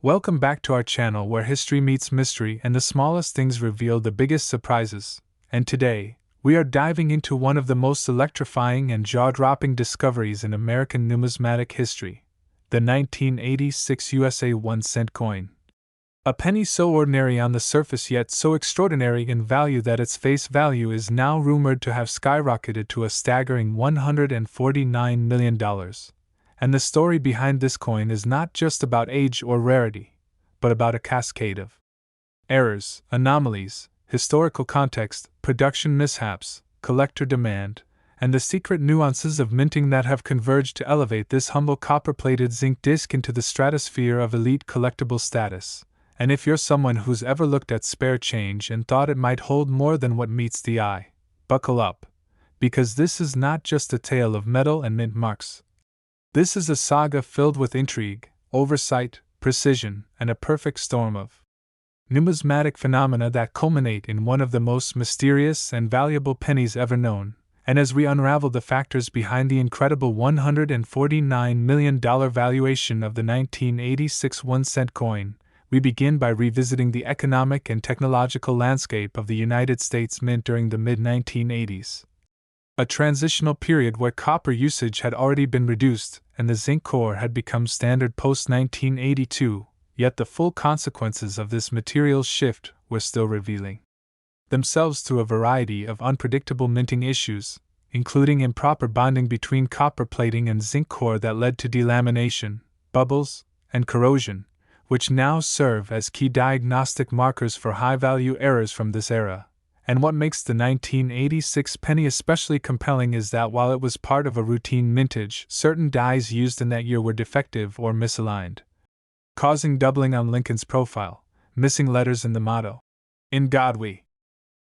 Welcome back to our channel where history meets mystery and the smallest things reveal the biggest surprises. And today, we are diving into one of the most electrifying and jaw-dropping discoveries in American numismatic history, the 1986 USA 1-cent coin. A penny so ordinary on the surface yet so extraordinary in value that its face value is now rumored to have skyrocketed to a staggering $149 million. And the story behind this coin is not just about age or rarity, but about a cascade of errors, anomalies, historical context, production mishaps, collector demand, and the secret nuances of minting that have converged to elevate this humble copper-plated zinc disc into the stratosphere of elite collectible status. And if you're someone who's ever looked at spare change and thought it might hold more than what meets the eye, buckle up, because this is not just a tale of metal and mint marks. This is a saga filled with intrigue, oversight, precision, and a perfect storm of numismatic phenomena that culminate in one of the most mysterious and valuable pennies ever known. And as we unravel the factors behind the incredible $149 million valuation of the 1986 1-cent coin, we begin by revisiting the economic and technological landscape of the United States Mint during the mid-1980s. A transitional period where copper usage had already been reduced and the zinc core had become standard post-1982, yet the full consequences of this material shift were still revealing themselves through a variety of unpredictable minting issues, including improper bonding between copper plating and zinc core that led to delamination, bubbles, and corrosion, which now serve as key diagnostic markers for high-value errors from this era. And what makes the 1986 penny especially compelling is that while it was part of a routine mintage, certain dies used in that year were defective or misaligned, causing doubling on Lincoln's profile, missing letters in the motto, "In God We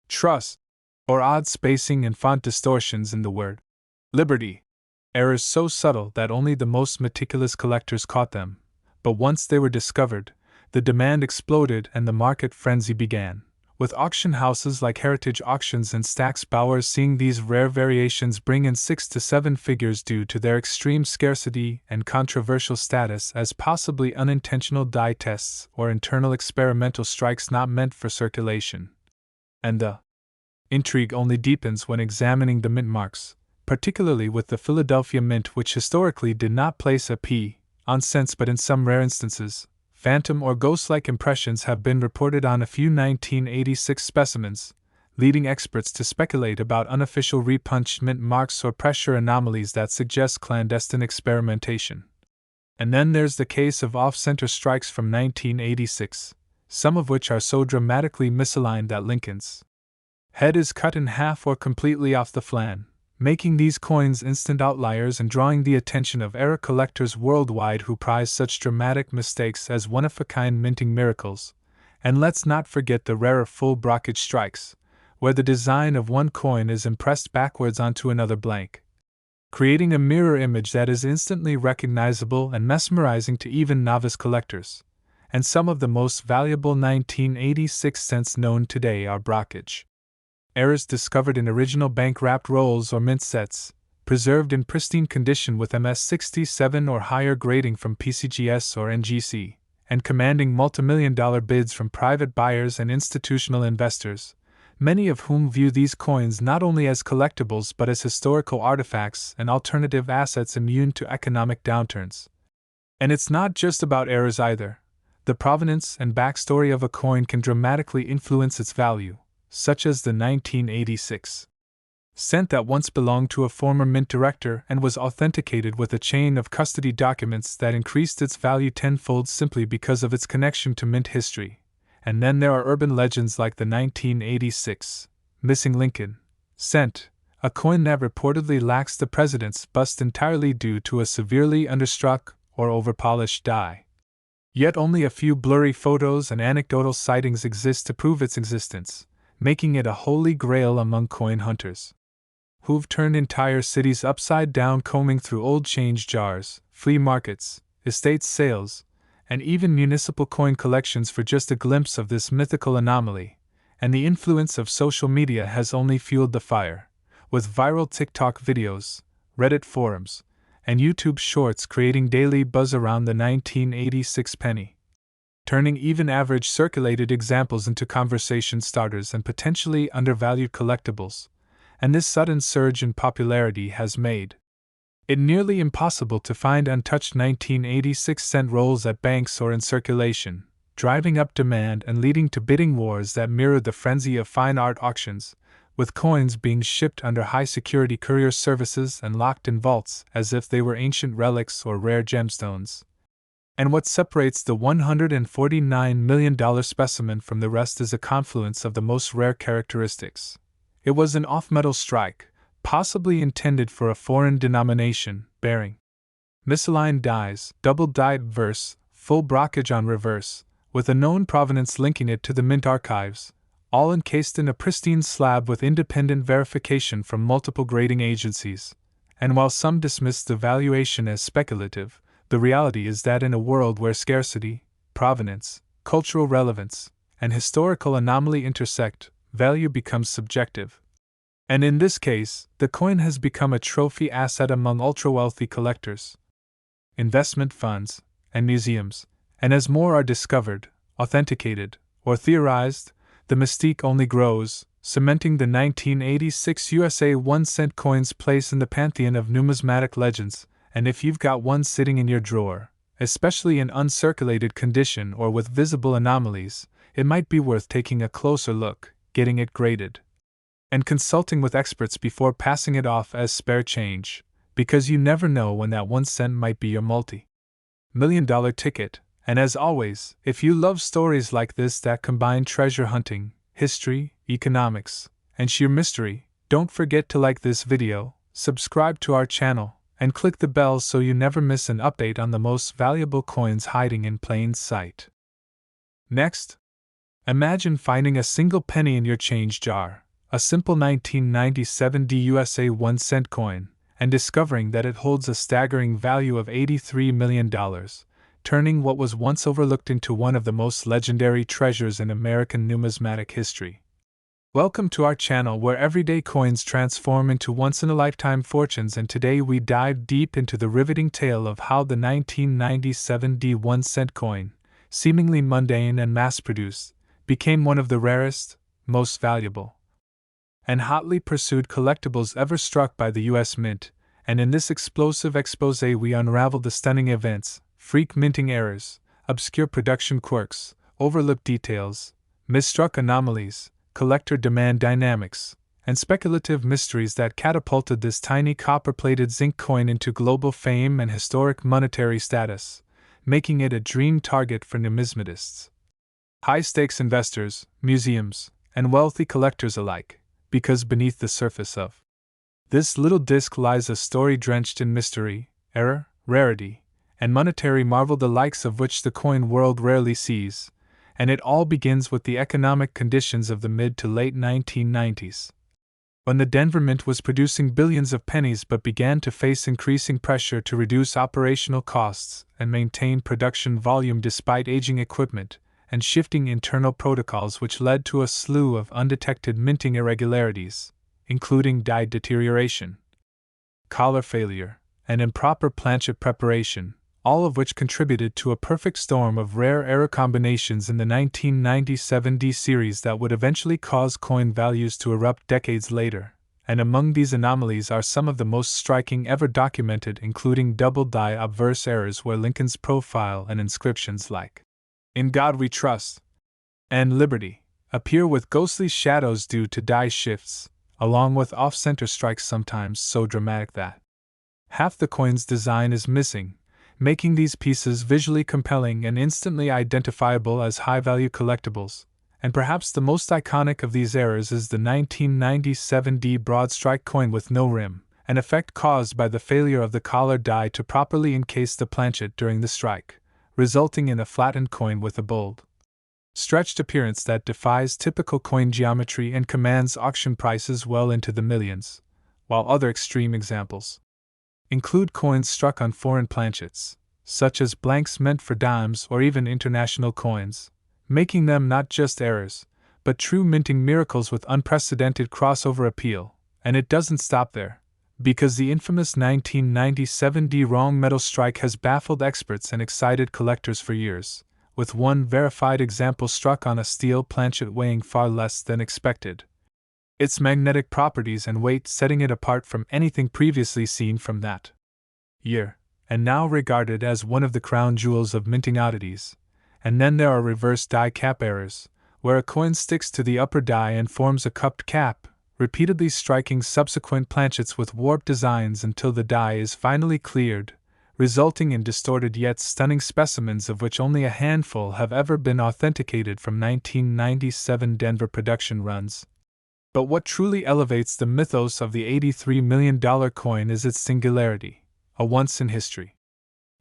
Trust," or odd spacing and font distortions in the word "Liberty." Errors so subtle that only the most meticulous collectors caught them, but once they were discovered, the demand exploded and the market frenzy began, with auction houses like Heritage Auctions and Stack's Bowers seeing these rare variations bring in 6 to 7 figures due to their extreme scarcity and controversial status as possibly unintentional die tests or internal experimental strikes not meant for circulation. And the intrigue only deepens when examining the mint marks, particularly with the Philadelphia Mint, which historically did not place a P on cents, but in some rare instances, phantom or ghost-like impressions have been reported on a few 1986 specimens, leading experts to speculate about unofficial repunched mint marks or pressure anomalies that suggest clandestine experimentation. And then there's the case of off-center strikes from 1986, some of which are so dramatically misaligned that Lincoln's head is cut in half or completely off the flan, making these coins instant outliers and drawing the attention of era collectors worldwide who prize such dramatic mistakes as one-of-a-kind minting miracles. And let's not forget the rarer full brockage strikes, where the design of one coin is impressed backwards onto another blank, creating a mirror image that is instantly recognizable and mesmerizing to even novice collectors. And some of the most valuable 1986 cents known today are brockage errors discovered in original bank-wrapped rolls or mint sets, preserved in pristine condition with MS-67 or higher grading from PCGS or NGC, and commanding multimillion-dollar bids from private buyers and institutional investors, many of whom view these coins not only as collectibles but as historical artifacts and alternative assets immune to economic downturns. And it's not just about errors either. The provenance and backstory of a coin can dramatically influence its value, such as the 1986 cent that once belonged to a former mint director and was authenticated with a chain of custody documents that increased its value tenfold simply because of its connection to mint history. And then there are urban legends like the 1986 missing Lincoln cent, a coin that reportedly lacks the president's bust entirely due to a severely understruck or overpolished die. Yet only a few blurry photos and anecdotal sightings exist to prove its existence, making it a holy grail among coin hunters, who've turned entire cities upside down combing through old change jars, flea markets, estate sales, and even municipal coin collections for just a glimpse of this mythical anomaly. And the influence of social media has only fueled the fire, with viral TikTok videos, Reddit forums, and YouTube shorts creating daily buzz around the 1986 penny. turning even average circulated examples into conversation starters and potentially undervalued collectibles, and this sudden surge in popularity has made it nearly impossible to find untouched 1986-cent rolls at banks or in circulation, driving up demand and leading to bidding wars that mirrored the frenzy of fine art auctions, with coins being shipped under high-security courier services and locked in vaults as if they were ancient relics or rare gemstones. And what separates the $149 million specimen from the rest is a confluence of the most rare characteristics. It was an off-metal strike, possibly intended for a foreign denomination, bearing misaligned dies, double-dyed verse, full brockage on reverse, with a known provenance linking it to the mint archives, all encased in a pristine slab with independent verification from multiple grading agencies. And while some dismiss the valuation as speculative, the reality is that in a world where scarcity, provenance, cultural relevance, and historical anomaly intersect, value becomes subjective. And in this case, the coin has become a trophy asset among ultra-wealthy collectors, investment funds, and museums, and as more are discovered, authenticated, or theorized, the mystique only grows, cementing the 1986 USA 1-cent coin's place in the pantheon of numismatic legends. And if you've got one sitting in your drawer, especially in uncirculated condition or with visible anomalies, it might be worth taking a closer look, getting it graded, and consulting with experts before passing it off as spare change, because you never know when that 1 cent might be your multi-million-dollar ticket. And as always, if you love stories like this that combine treasure hunting, history, economics, and sheer mystery, don't forget to like this video, subscribe to our channel, and click the bell so you never miss an update on the most valuable coins hiding in plain sight. Next, imagine finding a single penny in your change jar, a simple 1997 USA 1-cent coin, and discovering that it holds a staggering value of $83 million, turning what was once overlooked into one of the most legendary treasures in American numismatic history. Welcome to our channel where everyday coins transform into once-in-a-lifetime fortunes, and today we dive deep into the riveting tale of how the 1997 1-cent coin, seemingly mundane and mass-produced, became one of the rarest, most valuable, and hotly pursued collectibles ever struck by the U.S. Mint, and in this explosive exposé we unravel the stunning events, freak minting errors, obscure production quirks, overlooked details, misstruck anomalies, collector demand dynamics, and speculative mysteries that catapulted this tiny copper-plated zinc coin into global fame and historic monetary status, making it a dream target for numismatists, high-stakes investors, museums, and wealthy collectors alike, because beneath the surface of this little disc lies a story drenched in mystery, error, rarity, and monetary marvel the likes of which the coin world rarely sees. And it all begins with the economic conditions of the mid to late 1990s, when the Denver Mint was producing billions of pennies but began to face increasing pressure to reduce operational costs and maintain production volume despite aging equipment and shifting internal protocols, which led to a slew of undetected minting irregularities, including die deterioration, collar failure, and improper planchet preparation, all of which contributed to a perfect storm of rare error combinations in the 1997 D series that would eventually cause coin values to erupt decades later. And among these anomalies are some of the most striking ever documented, including double die obverse errors where Lincoln's profile and inscriptions like "In God We Trust" and "Liberty" appear with ghostly shadows due to die shifts, along with off-center strikes sometimes so dramatic that half the coin's design is missing, making these pieces visually compelling and instantly identifiable as high-value collectibles. And perhaps the most iconic of these errors is the 1997 D broad strike coin with no rim, an effect caused by the failure of the collar die to properly encase the planchet during the strike, resulting in a flattened coin with a bold, stretched appearance that defies typical coin geometry and commands auction prices well into the millions, while other extreme examples include coins struck on foreign planchets, such as blanks meant for dimes or even international coins, making them not just errors, but true minting miracles with unprecedented crossover appeal. And it doesn't stop there, because the infamous 1997 D wrong metal strike has baffled experts and excited collectors for years, with one verified example struck on a steel planchet weighing far less than expected. Its magnetic properties and weight setting it apart from anything previously seen from that year, and now regarded as one of the crown jewels of minting oddities. And then there are reverse die cap errors, where a coin sticks to the upper die and forms a cupped cap, repeatedly striking subsequent planchets with warped designs until the die is finally cleared, resulting in distorted yet stunning specimens of which only a handful have ever been authenticated from 1997 Denver production runs. But what truly elevates the mythos of the $83 million coin is its singularity, a once-in-history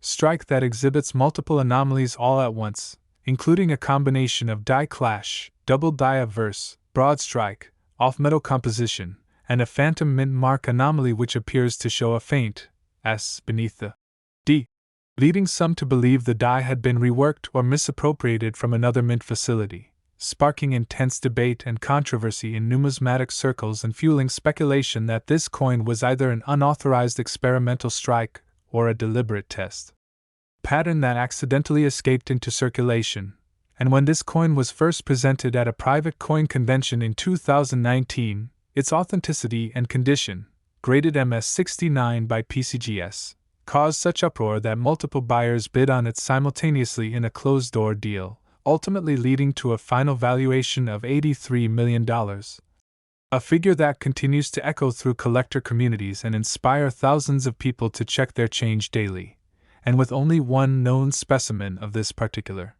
strike that exhibits multiple anomalies all at once, including a combination of die clash, double die obverse, broad strike, off-metal composition, and a phantom mint mark anomaly which appears to show a faint S beneath the D, leading some to believe the die had been reworked or misappropriated from another mint facility, sparking intense debate and controversy in numismatic circles and fueling speculation that this coin was either an unauthorized experimental strike or a deliberate test pattern that accidentally escaped into circulation. And when this coin was first presented at a private coin convention in 2019, its authenticity and condition, graded MS69 by PCGS, caused such uproar that multiple buyers bid on it simultaneously in a closed-door deal, ultimately leading to a final valuation of $83 million. A figure that continues to echo through collector communities and inspire thousands of people to check their change daily, and with only one known specimen of this particular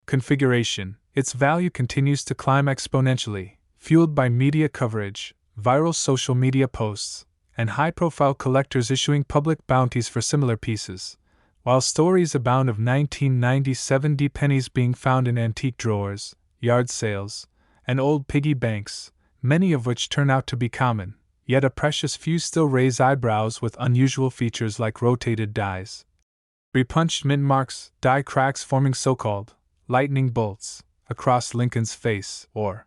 configuration, its value continues to climb exponentially, fueled by media coverage, viral social media posts, and high-profile collectors issuing public bounties for similar pieces, while stories abound of 1997 pennies being found in antique drawers, yard sales, and old piggy banks, many of which turn out to be common, yet a precious few still raise eyebrows with unusual features like rotated dies, repunched mint marks, die cracks forming so-called lightning bolts across Lincoln's face, or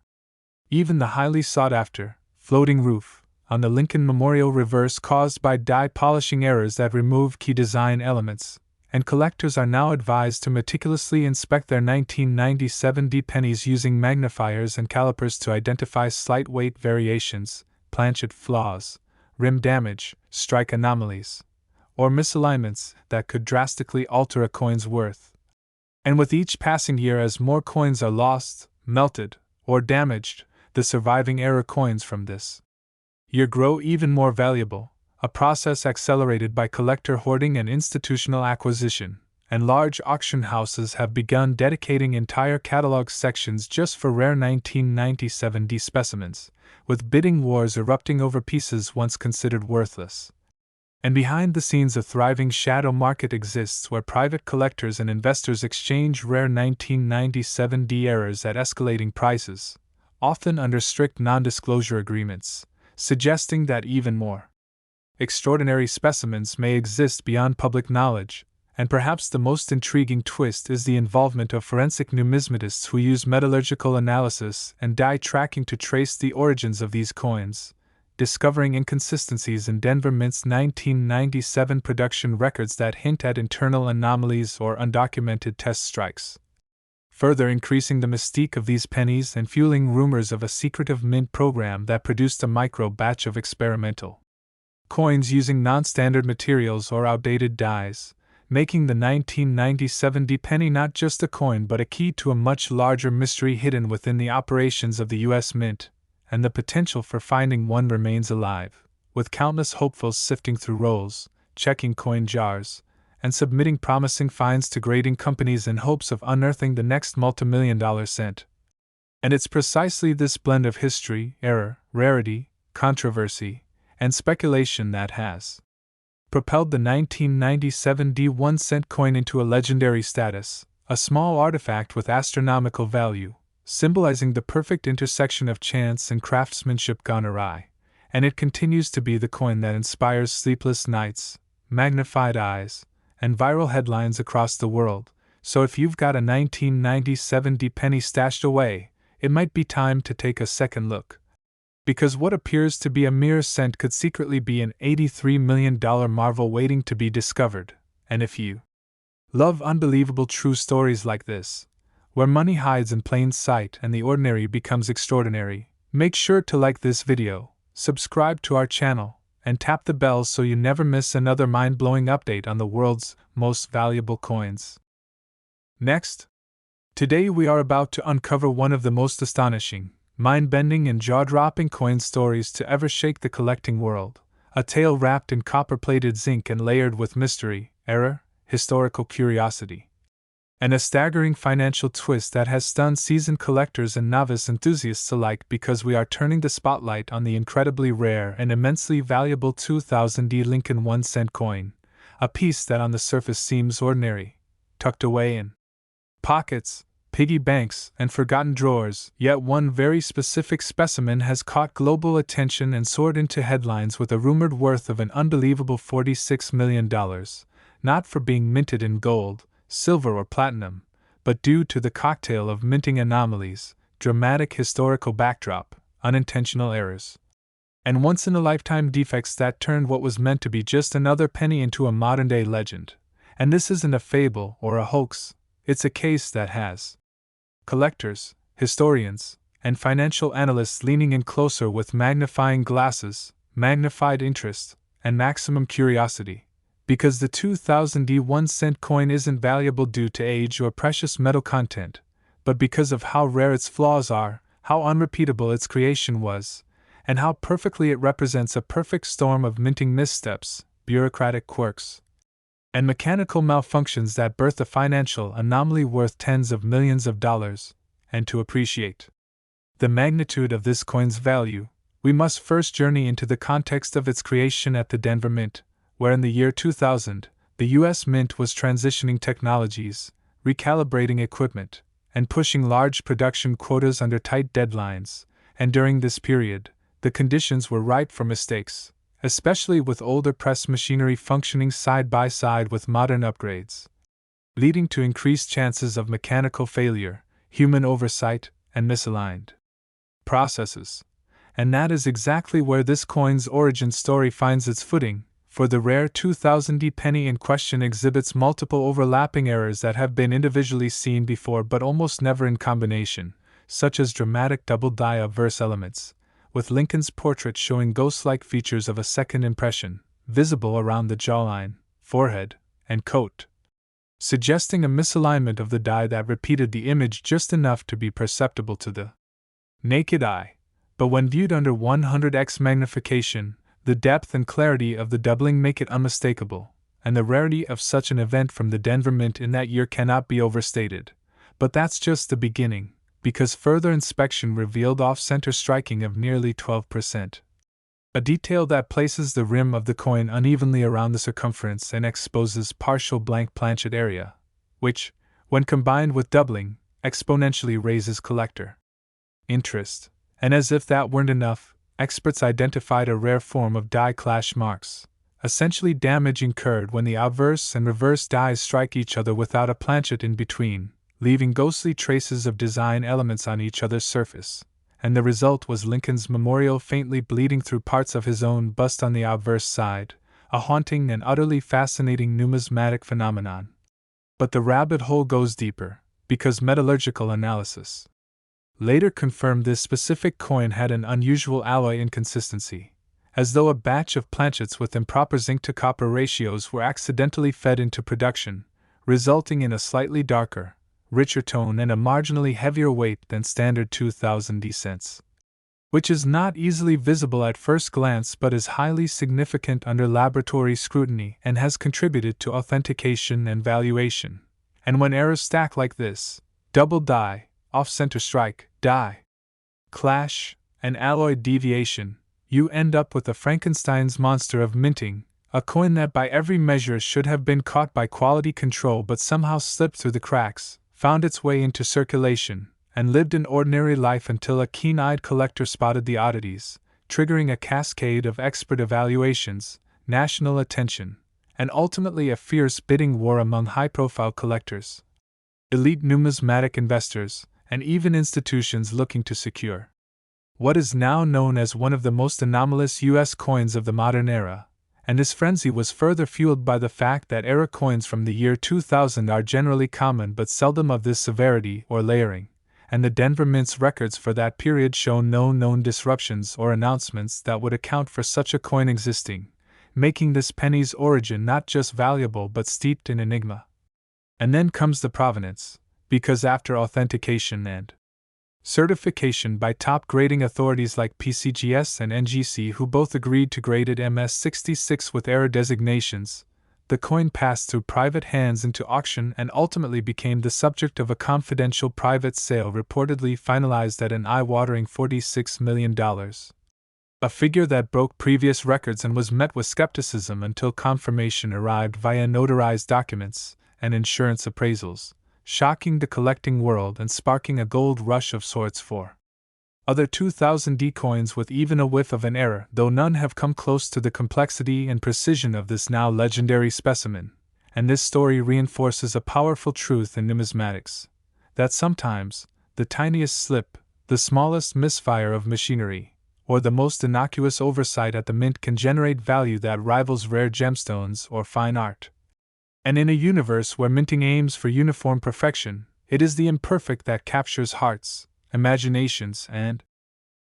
even the highly sought-after floating roof on the Lincoln Memorial reverse caused by die polishing errors that remove key design elements, and collectors are now advised to meticulously inspect their 1997 pennies using magnifiers and calipers to identify slight weight variations, planchet flaws, rim damage, strike anomalies, or misalignments that could drastically alter a coin's worth. And with each passing year, as more coins are lost, melted, or damaged, the surviving error coins from this year grow even more valuable, a process accelerated by collector hoarding and institutional acquisition, and large auction houses have begun dedicating entire catalog sections just for rare 1997 specimens, with bidding wars erupting over pieces once considered worthless. And behind the scenes, a thriving shadow market exists where private collectors and investors exchange rare 1997 errors at escalating prices, often under strict non-disclosure agreements, suggesting that even more extraordinary specimens may exist beyond public knowledge. And perhaps the most intriguing twist is the involvement of forensic numismatists who use metallurgical analysis and die tracking to trace the origins of these coins, discovering inconsistencies in Denver Mint's 1997 production records that hint at internal anomalies or undocumented test strikes, further increasing the mystique of these pennies and fueling rumors of a secretive mint program that produced a micro batch of experimental coins using non-standard materials or outdated dies, making the 1997 penny not just a coin but a key to a much larger mystery hidden within the operations of the U.S. Mint, and the potential for finding one remains alive, with countless hopefuls sifting through rolls, checking coin jars, and submitting promising finds to grading companies in hopes of unearthing the next multimillion-dollar cent. And it's precisely this blend of history, error, rarity, controversy, and speculation that has propelled the 1997 1-cent coin into a legendary status, a small artifact with astronomical value, symbolizing the perfect intersection of chance and craftsmanship gone awry, and it continues to be the coin that inspires sleepless nights, magnified eyes, and viral headlines across the world. So if you've got a 1997 penny stashed away, it might be time to take a second look. Because what appears to be a mere cent could secretly be an $83 million marvel waiting to be discovered, and if you Love unbelievable true stories like this, where money hides in plain sight and the ordinary becomes extraordinary. Make sure to like this video, subscribe to our channel, and tap the bell so you never miss another mind-blowing update on the world's most valuable coins. Next, today we are about to uncover one of the most astonishing, mind-bending and jaw-dropping coin stories to ever shake the collecting world. A tale wrapped in copper-plated zinc and layered with mystery, error, historical curiosity, and a staggering financial twist that has stunned seasoned collectors and novice enthusiasts alike, because we are turning the spotlight on the incredibly rare and immensely valuable 2000 Lincoln 1-cent coin, a piece that on the surface seems ordinary, tucked away in pockets, piggy banks, and forgotten drawers, yet one very specific specimen has caught global attention and soared into headlines with a rumored worth of an unbelievable $46 million, not for being minted in gold, silver, or platinum, but due to the cocktail of minting anomalies, dramatic historical backdrop, unintentional errors, and once-in-a-lifetime defects that turned what was meant to be just another penny into a modern-day legend. And this isn't a fable or a hoax, it's a case that has collectors, historians, and financial analysts leaning in closer with magnifying glasses, magnified interest, and maximum curiosity. Because the 2000 1-cent coin isn't valuable due to age or precious metal content, but because of how rare its flaws are, how unrepeatable its creation was, and how perfectly it represents a perfect storm of minting missteps, bureaucratic quirks, and mechanical malfunctions that birth a financial anomaly worth tens of millions of dollars. And to appreciate the magnitude of this coin's value, we must first journey into the context of its creation at the Denver Mint, where in the year 2000, the U.S. Mint was transitioning technologies, recalibrating equipment, and pushing large production quotas under tight deadlines, and during this period, the conditions were ripe for mistakes, especially with older press machinery functioning side by side with modern upgrades, leading to increased chances of mechanical failure, human oversight, and misaligned processes. And that is exactly where this coin's origin story finds its footing, for the rare 2000 penny in question exhibits multiple overlapping errors that have been individually seen before but almost never in combination, such as dramatic double-die obverse elements, with Lincoln's portrait showing ghost-like features of a second impression, visible around the jawline, forehead, and coat, suggesting a misalignment of the die that repeated the image just enough to be perceptible to the naked eye. But when viewed under 100x magnification, the depth and clarity of the doubling make it unmistakable, and the rarity of such an event from the Denver Mint in that year cannot be overstated. But that's just the beginning, because further inspection revealed off-center striking of nearly 12%. A detail that places the rim of the coin unevenly around the circumference and exposes partial blank planchet area, which, when combined with doubling, exponentially raises collector interest. And as if that weren't enough, experts identified a rare form of die clash marks, essentially damage incurred when the obverse and reverse dies strike each other without a planchet in between, leaving ghostly traces of design elements on each other's surface. And the result was Lincoln's memorial faintly bleeding through parts of his own bust on the obverse side, a haunting and utterly fascinating numismatic phenomenon. But the rabbit hole goes deeper, because metallurgical analysis later confirmed this specific coin had an unusual alloy inconsistency, as though a batch of planchets with improper zinc-to-copper ratios were accidentally fed into production, resulting in a slightly darker, richer tone and a marginally heavier weight than standard 2000 cents, which is not easily visible at first glance but is highly significant under laboratory scrutiny and has contributed to authentication and valuation. And when errors stack like this, double die, off-center strike, die clash, and alloy deviation, you end up with a Frankenstein's monster of minting, a coin that by every measure should have been caught by quality control but somehow slipped through the cracks, found its way into circulation, and lived an ordinary life until a keen-eyed collector spotted the oddities, triggering a cascade of expert evaluations, national attention, and ultimately a fierce bidding war among high-profile collectors, elite numismatic investors, and even institutions looking to secure what is now known as one of the most anomalous U.S. coins of the modern era, and this frenzy was further fueled by the fact that era coins from the year 2000 are generally common but seldom of this severity or layering, and the Denver Mint's records for that period show no known disruptions or announcements that would account for such a coin existing, making this penny's origin not just valuable but steeped in enigma. And then comes the provenance, because after authentication and certification by top grading authorities like PCGS and NGC, who both agreed to grade it MS66 with error designations, the coin passed through private hands into auction and ultimately became the subject of a confidential private sale reportedly finalized at an eye-watering $46 million. A figure that broke previous records and was met with skepticism until confirmation arrived via notarized documents and insurance appraisals, shocking the collecting world and sparking a gold rush of sorts for other 2000D coins with even a whiff of an error, though none have come close to the complexity and precision of this now legendary specimen. And this story reinforces a powerful truth in numismatics, that sometimes the tiniest slip, the smallest misfire of machinery, or the most innocuous oversight at the mint can generate value that rivals rare gemstones or fine art. And in a universe where minting aims for uniform perfection, it is the imperfect that captures hearts, imaginations, and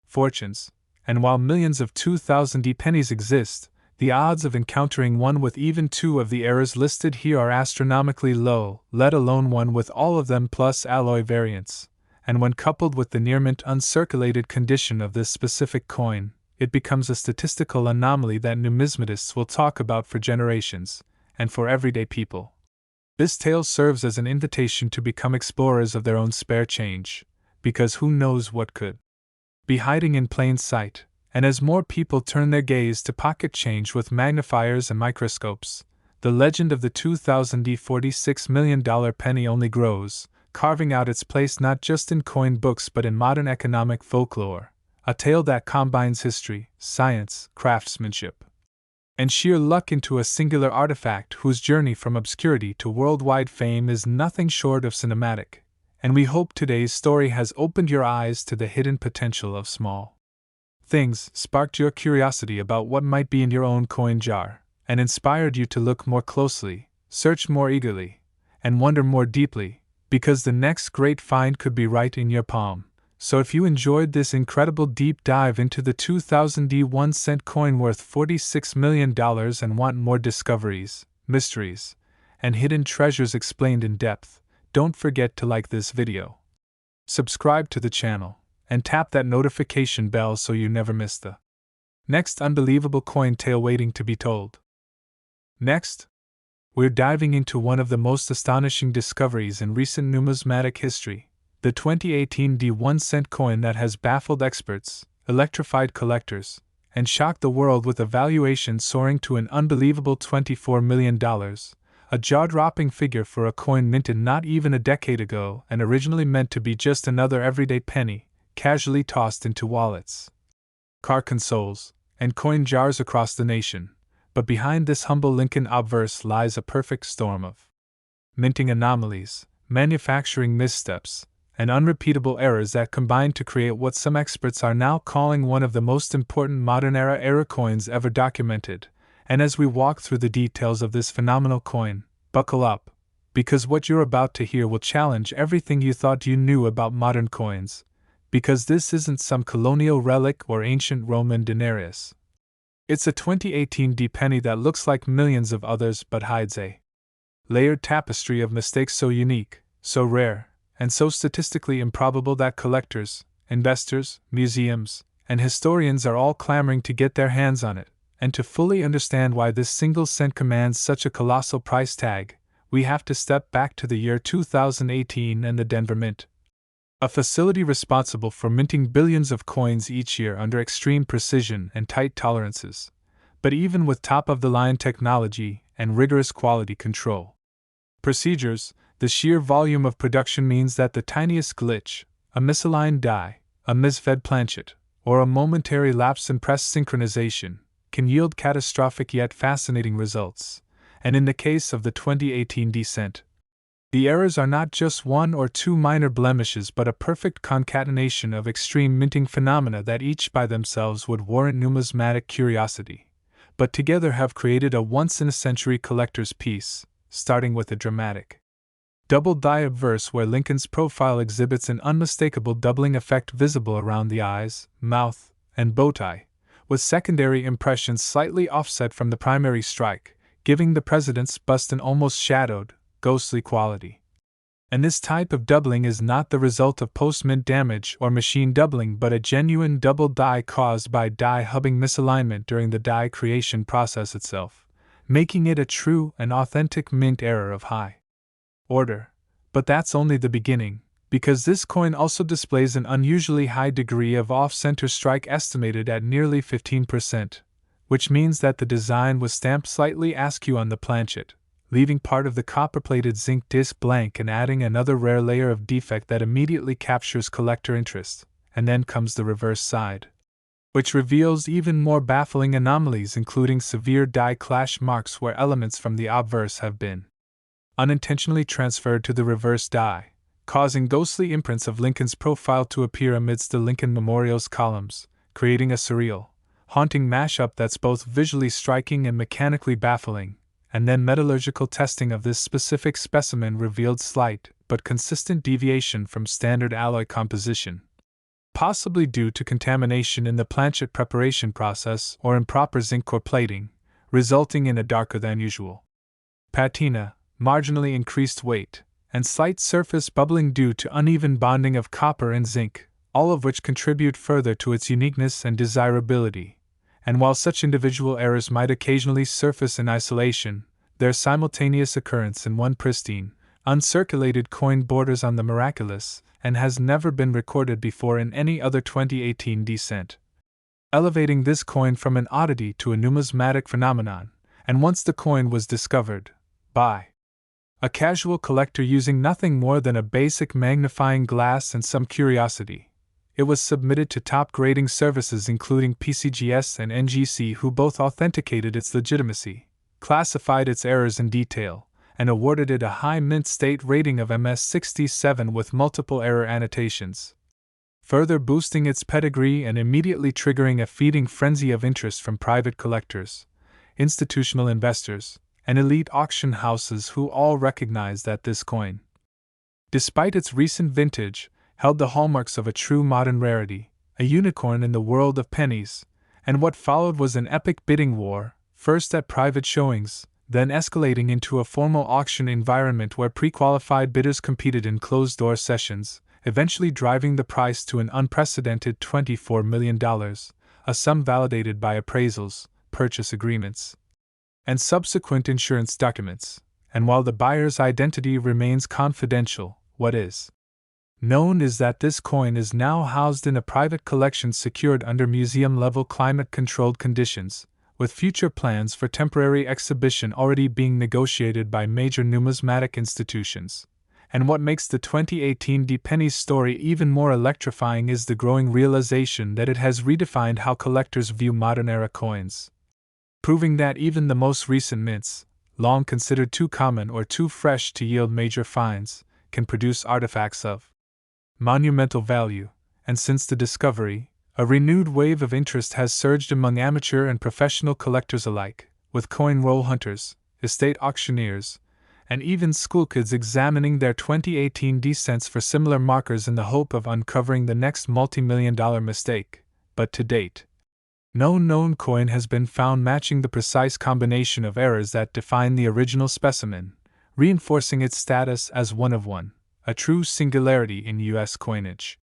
fortunes. And while millions of 2000D pennies exist, the odds of encountering one with even two of the errors listed here are astronomically low, let alone one with all of them plus alloy variants. And when coupled with the near-mint uncirculated condition of this specific coin, it becomes a statistical anomaly that numismatists will talk about for generations, and for everyday people. This tale serves as an invitation to become explorers of their own spare change, because who knows what could be hiding in plain sight. And as more people turn their gaze to pocket change with magnifiers and microscopes, the legend of the 2000D $46 million penny only grows, carving out its place not just in coin books but in modern economic folklore, a tale that combines history, science, craftsmanship, and sheer luck into a singular artifact whose journey from obscurity to worldwide fame is nothing short of cinematic. And we hope today's story has opened your eyes to the hidden potential of small things, sparked your curiosity about what might be in your own coin jar, and inspired you to look more closely, search more eagerly, and wonder more deeply, because the next great find could be right in your palm. So if you enjoyed this incredible deep dive into the 2000D 1-cent coin worth $46 million and want more discoveries, mysteries, and hidden treasures explained in depth, don't forget to like this video, subscribe to the channel, and tap that notification bell so you never miss the next unbelievable coin tale waiting to be told. Next, we're diving into one of the most astonishing discoveries in recent numismatic history, the 2018 D1-cent coin that has baffled experts, electrified collectors, and shocked the world with a valuation soaring to an unbelievable $24 million, a jaw-dropping figure for a coin minted not even a decade ago and originally meant to be just another everyday penny, casually tossed into wallets, car consoles, and coin jars across the nation. But behind this humble Lincoln obverse lies a perfect storm of minting anomalies, manufacturing missteps, and unrepeatable errors that combine to create what some experts are now calling one of the most important modern-era error coins ever documented. And as we walk through the details of this phenomenal coin, buckle up, because what you're about to hear will challenge everything you thought you knew about modern coins, because this isn't some colonial relic or ancient Roman denarius. It's a 2018 D penny that looks like millions of others but hides a layered tapestry of mistakes so unique, so rare, and so statistically improbable that collectors, investors, museums, and historians are all clamoring to get their hands on it. And to fully understand why this single cent commands such a colossal price tag, we have to step back to the year 2018 and the Denver Mint, a facility responsible for minting billions of coins each year under extreme precision and tight tolerances, but even with top-of-the-line technology and rigorous quality control procedures, the sheer volume of production means that the tiniest glitch, a misaligned die, a misfed planchet, or a momentary lapse in press synchronization, can yield catastrophic yet fascinating results. And in the case of the 2018 D-cent, the errors are not just one or two minor blemishes but a perfect concatenation of extreme minting phenomena that each by themselves would warrant numismatic curiosity. but together have created a once-in-a-century collector's piece, starting with a dramatic double die obverse where Lincoln's profile exhibits an unmistakable doubling effect visible around the eyes, mouth, and bow tie, with secondary impressions slightly offset from the primary strike, giving the president's bust an almost shadowed, ghostly quality. And this type of doubling is not the result of post-mint damage or machine doubling but a genuine double die caused by die hubbing misalignment during the die creation process itself, making it a true and authentic mint error of high order. But that's only the beginning, because this coin also displays an unusually high degree of off-center strike estimated at nearly 15%, which means that the design was stamped slightly askew on the planchet, leaving part of the copper-plated zinc disc blank and adding another rare layer of defect that immediately captures collector interest. And then comes the reverse side, which reveals even more baffling anomalies, including severe die clash marks where elements from the obverse have been unintentionally transferred to the reverse die, causing ghostly imprints of Lincoln's profile to appear amidst the Lincoln Memorial's columns, creating a surreal, haunting mashup that's both visually striking and mechanically baffling. And then metallurgical testing of this specific specimen revealed slight but consistent deviation from standard alloy composition, possibly due to contamination in the planchet preparation process or improper zinc core plating, resulting in a darker than usual patina, marginally increased weight, and slight surface bubbling due to uneven bonding of copper and zinc, all of which contribute further to its uniqueness and desirability. And while such individual errors might occasionally surface in isolation, their simultaneous occurrence in one pristine, uncirculated coin borders on the miraculous, and has never been recorded before in any other 2018 descent, elevating this coin from an oddity to a numismatic phenomenon. And once the coin was discovered by a casual collector using nothing more than a basic magnifying glass and some curiosity, it was submitted to top grading services including PCGS and NGC, who both authenticated its legitimacy, classified its errors in detail, and awarded it a high mint state rating of MS67 with multiple error annotations, further boosting its pedigree and immediately triggering a feeding frenzy of interest from private collectors, institutional investors, and elite auction houses who all recognize that this coin, despite its recent vintage, held the hallmarks of a true modern rarity, a unicorn in the world of pennies. And what followed was an epic bidding war, first at private showings, then escalating into a formal auction environment where pre-qualified bidders competed in closed-door sessions, eventually driving the price to an unprecedented $24 million, a sum validated by appraisals, purchase agreements, and subsequent insurance documents. And while the buyer's identity remains confidential, what is known is that this coin is now housed in a private collection secured under museum-level climate-controlled conditions, with future plans for temporary exhibition already being negotiated by major numismatic institutions. And what makes the 2018 Pennies story even more electrifying is the growing realization that it has redefined how collectors view modern-era coins, proving that even the most recent mints, long considered too common or too fresh to yield major finds, can produce artifacts of monumental value. And since the discovery, a renewed wave of interest has surged among amateur and professional collectors alike, with coin roll hunters, estate auctioneers, and even schoolkids examining their 2018 descents for similar markers in the hope of uncovering the next multi-million-dollar mistake. But to date, no known coin has been found matching the precise combination of errors that define the original specimen, reinforcing its status as one of one, a true singularity in U.S. coinage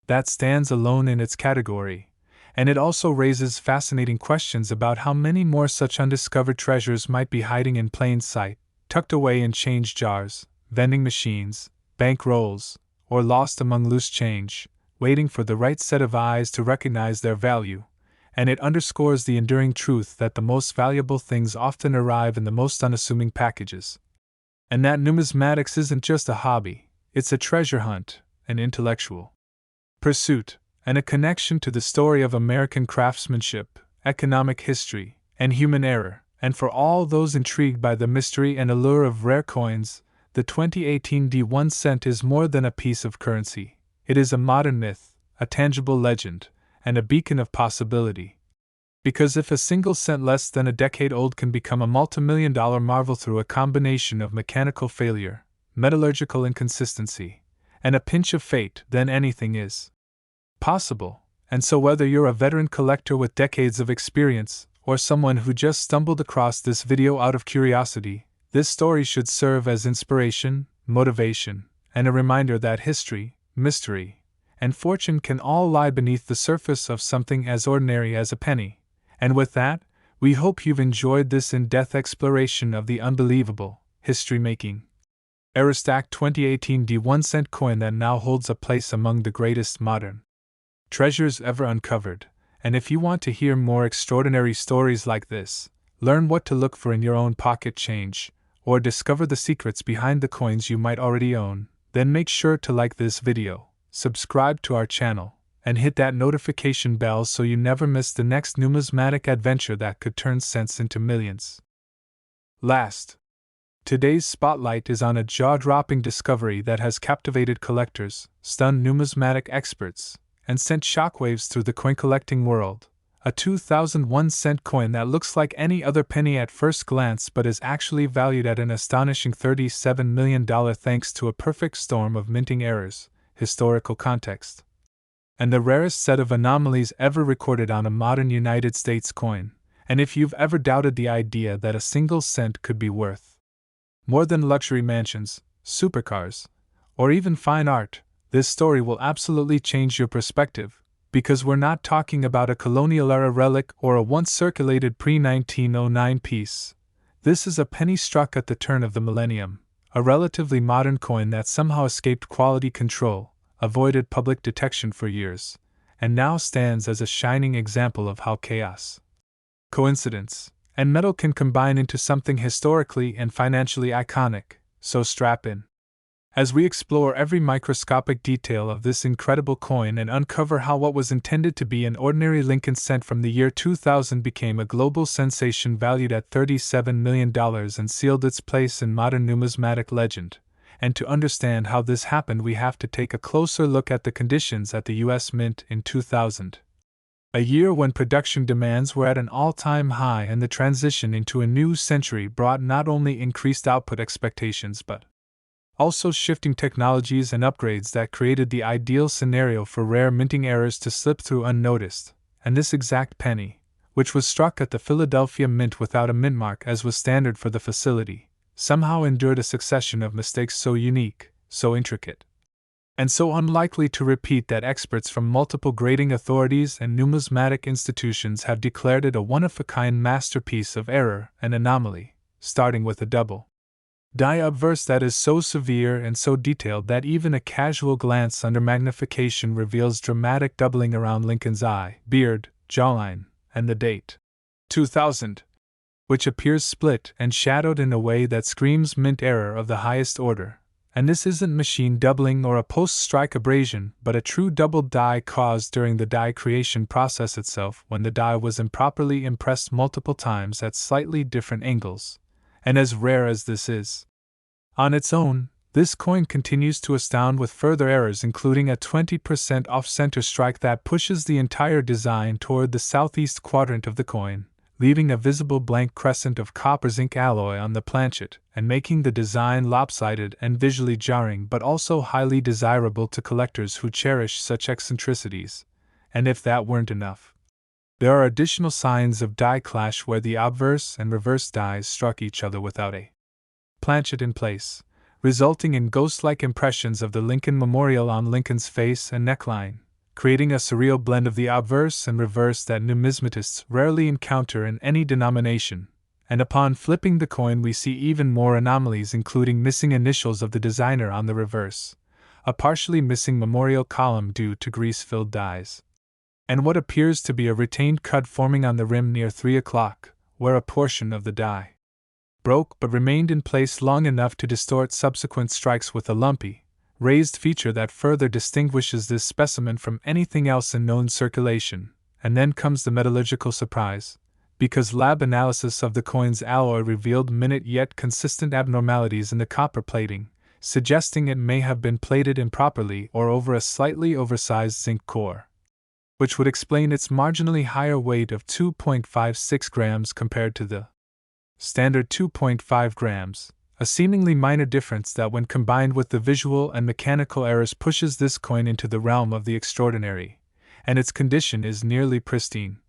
that stands alone in its category. And it also raises fascinating questions about how many more such undiscovered treasures might be hiding in plain sight, tucked away in change jars, vending machines, bank rolls, or lost among loose change, waiting for the right set of eyes to recognize their value. And it underscores the enduring truth that the most valuable things often arrive in the most unassuming packages. And that numismatics isn't just a hobby, it's a treasure hunt, an intellectual pursuit, and a connection to the story of American craftsmanship, economic history, and human error. And for all those intrigued by the mystery and allure of rare coins, the 2018 D1 cent is more than a piece of currency. It is a modern myth, a tangible legend, and a beacon of possibility. Because if a single cent less than a decade old can become a multimillion-dollar marvel through a combination of mechanical failure, metallurgical inconsistency, and a pinch of fate, then anything is possible. And so whether you're a veteran collector with decades of experience, or someone who just stumbled across this video out of curiosity, this story should serve as inspiration, motivation, and a reminder that history, mystery, and fortune can all lie beneath the surface of something as ordinary as a penny. And with that, we hope you've enjoyed this in-depth exploration of the unbelievable, history-making Aerostack 2018 D1 cent coin that now holds a place among the greatest modern treasures ever uncovered. And if you want to hear more extraordinary stories like this, learn what to look for in your own pocket change, or discover the secrets behind the coins you might already own, then make sure to like this video, subscribe to our channel, and hit that notification bell so you never miss the next numismatic adventure that could turn cents into millions. Last, today's spotlight is on a jaw-dropping discovery that has captivated collectors, stunned numismatic experts, and sent shockwaves through the coin-collecting world. A 2001 coin that looks like any other penny at first glance but is actually valued at an astonishing $37 million thanks to a perfect storm of minting errors, historical context, and the rarest set of anomalies ever recorded on a modern United States coin. And if you've ever doubted the idea that a single cent could be worth more than luxury mansions, supercars, or even fine art, this story will absolutely change your perspective, because we're not talking about a colonial-era relic or a once-circulated pre-1909 piece. This is a penny struck at the turn of the millennium, a relatively modern coin that somehow escaped quality control, avoided public detection for years, and now stands as a shining example of how chaos, coincidence, and metal can combine into something historically and financially iconic. So strap in as we explore every microscopic detail of this incredible coin and uncover how what was intended to be an ordinary Lincoln cent from the year 2000 became a global sensation valued at $37 million and sealed its place in modern numismatic legend. And to understand how this happened, we have to take a closer look at the conditions at the U.S. Mint in 2000. A year when production demands were at an all-time high and the transition into a new century brought not only increased output expectations but also shifting technologies and upgrades that created the ideal scenario for rare minting errors to slip through unnoticed. And this exact penny, which was struck at the Philadelphia Mint without a mint mark as was standard for the facility, somehow endured a succession of mistakes so unique, so intricate, and so unlikely to repeat that experts from multiple grading authorities and numismatic institutions have declared it a one-of-a-kind masterpiece of error and anomaly, starting with a double die obverse that is so severe and so detailed that even a casual glance under magnification reveals dramatic doubling around Lincoln's eye, beard, jawline, and the date 2000, which appears split and shadowed in a way that screams mint error of the highest order. And this isn't machine doubling or a post-strike abrasion, but a true double die caused during the die creation process itself when the die was improperly impressed multiple times at slightly different angles. And as rare as this is on its own, this coin continues to astound with further errors, including a 20% off-center strike that pushes the entire design toward the southeast quadrant of the coin, leaving a visible blank crescent of copper zinc alloy on the planchet and making the design lopsided and visually jarring, but also highly desirable to collectors who cherish such eccentricities. And if that weren't enough, there are additional signs of die clash where the obverse and reverse dies struck each other without a planchet in place, resulting in ghost-like impressions of the Lincoln Memorial on Lincoln's face and neckline, creating a surreal blend of the obverse and reverse that numismatists rarely encounter in any denomination. And upon flipping the coin we see even more anomalies, including missing initials of the designer on the reverse, a partially missing memorial column due to grease-filled dies, and what appears to be a retained cut forming on the rim near 3 o'clock, where a portion of the die broke but remained in place long enough to distort subsequent strikes with a lumpy, raised feature that further distinguishes this specimen from anything else in known circulation. And then comes the metallurgical surprise, because lab analysis of the coin's alloy revealed minute yet consistent abnormalities in the copper plating, suggesting it may have been plated improperly or over a slightly oversized zinc core. which would explain its marginally higher weight of 2.56 grams compared to the standard 2.5 grams, a seemingly minor difference that, when combined with the visual and mechanical errors, pushes this coin into the realm of the extraordinary. And its condition is nearly pristine,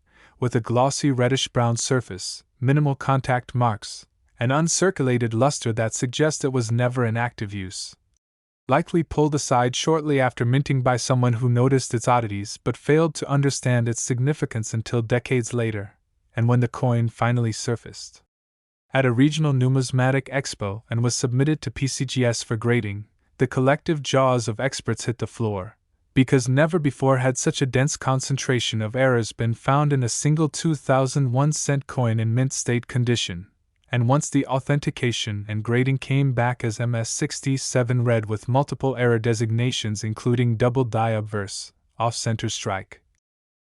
with a glossy reddish-brown surface, minimal contact marks, and uncirculated luster that suggests it was never in active use. Likely pulled aside shortly after minting by someone who noticed its oddities but failed to understand its significance until decades later, and when the coin finally surfaced at a regional numismatic expo and was submitted to PCGS for grading, the collective jaws of experts hit the floor, because never before had such a dense concentration of errors been found in a single 2001-cent coin in mint state condition. And once the authentication and grading came back as MS67 red with multiple error designations including double die obverse, off-center strike,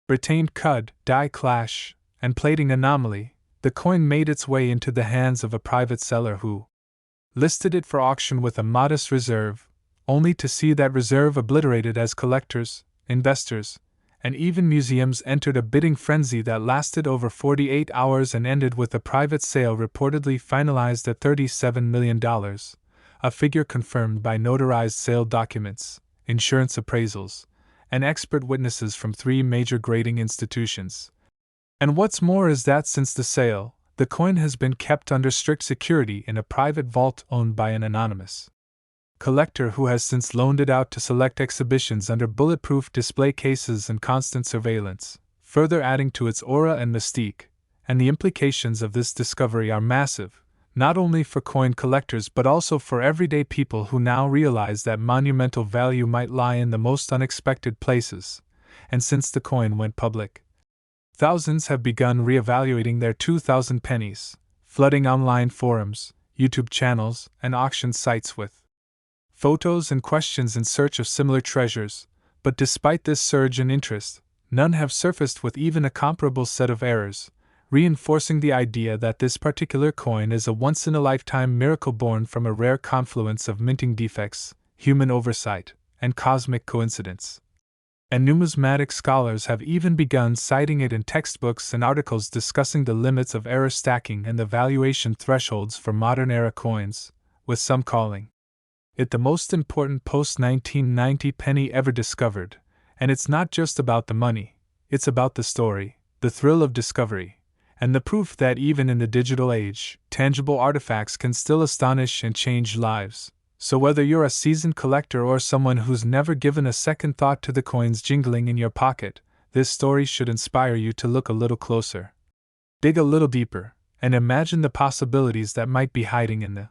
retained cud, die clash, and plating anomaly, the coin made its way into the hands of a private seller who listed it for auction with a modest reserve, only to see that reserve obliterated as collectors, investors, and even museums entered a bidding frenzy that lasted over 48 hours and ended with a private sale reportedly finalized at $37 million, a figure confirmed by notarized sale documents, insurance appraisals, and expert witnesses from 3 major grading institutions. And what's more is that since the sale, the coin has been kept under strict security in a private vault owned by an anonymous collector who has since loaned it out to select exhibitions under bulletproof display cases and constant surveillance, further adding to its aura and mystique. And the implications of this discovery are massive, not only for coin collectors but also for everyday people who now realize that monumental value might lie in the most unexpected places. And since the coin went public, thousands have begun re-evaluating their 2,000 pennies, flooding online forums, YouTube channels, and auction sites with photos and questions in search of similar treasures. But despite this surge in interest, none have surfaced with even a comparable set of errors, reinforcing the idea that this particular coin is a once-in-a-lifetime miracle born from a rare confluence of minting defects, human oversight, and cosmic coincidence. And numismatic scholars have even begun citing it in textbooks and articles discussing the limits of error stacking and the valuation thresholds for modern-era coins, with some calling it the most important post-1990 penny ever discovered. And it's not just about the money, it's about the story, the thrill of discovery, and the proof that even in the digital age, tangible artifacts can still astonish and change lives. So whether you're a seasoned collector or someone who's never given a second thought to the coins jingling in your pocket, this story should inspire you to look a little closer, dig a little deeper, and imagine the possibilities that might be hiding in the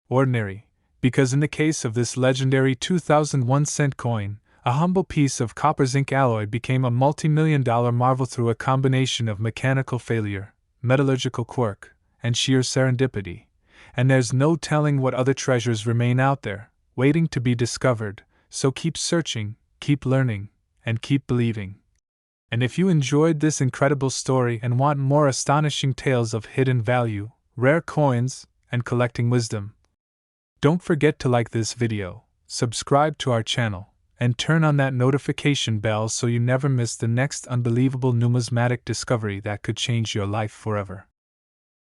ordinary. Because in the case of this legendary 2001-cent coin, a humble piece of copper zinc alloy became a multi-million-dollar marvel through a combination of mechanical failure, metallurgical quirk, and sheer serendipity. And there's no telling what other treasures remain out there, waiting to be discovered, so keep searching, keep learning, and keep believing. And if you enjoyed this incredible story and want more astonishing tales of hidden value, rare coins, and collecting wisdom, don't forget to like this video, subscribe to our channel, and turn on that notification bell so you never miss the next unbelievable numismatic discovery that could change your life forever.